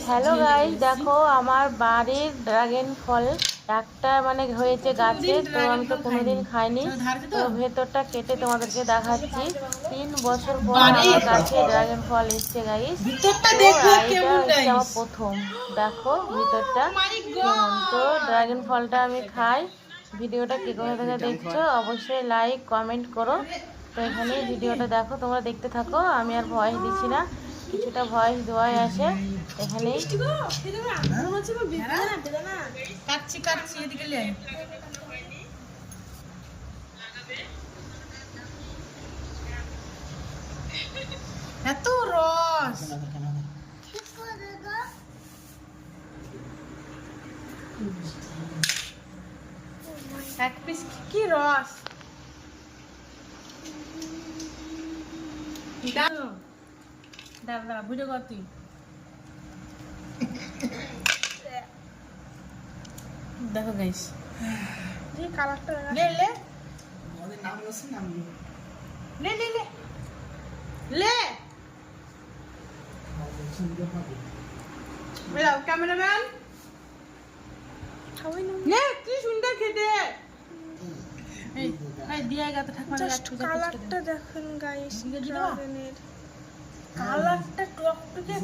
Hello guys, দেখো আমার বাড়ির ড্রাগন ফল একটা মানে হয়েছে গাছে। তো আমি তো কোনোদিন খাইনি, তো ভেতরটা কেটে তোমাদেরকে দেখাচ্ছি। 3 বছর পর আমার গাছে ড্রাগন ফল এসছে গাইস। তো এইটা হচ্ছে আমার প্রথম। দেখো ভিতরটা কেমন। তো ড্রাগন ফলটা আমি খাই। ভিডিওটা কে কোথা থেকে দেখছো অবশ্যই লাইক কমেন্ট করো। তো এখানে ভিডিওটা দেখো, তোমরা দেখতে থাকো। আমি আর ভয়েস দিচ্ছি না, কিছুটা ভয়েস দেওয়াই আছে এখানেই। এত রস, এক পিস কি রস। দাঁড়া ভিডিও কর তুই। দেখো গাইস, কালারটা লে লে লে লে লে লে বেরাও ক্যামেরাম্যান। নে কি সুন্দর খেতে। এই এই দিয়া গাতে ঠাকুমা জাস্ট কালারটা দেখেন গাইস, ড্রাগনের কালারটা টকটকে।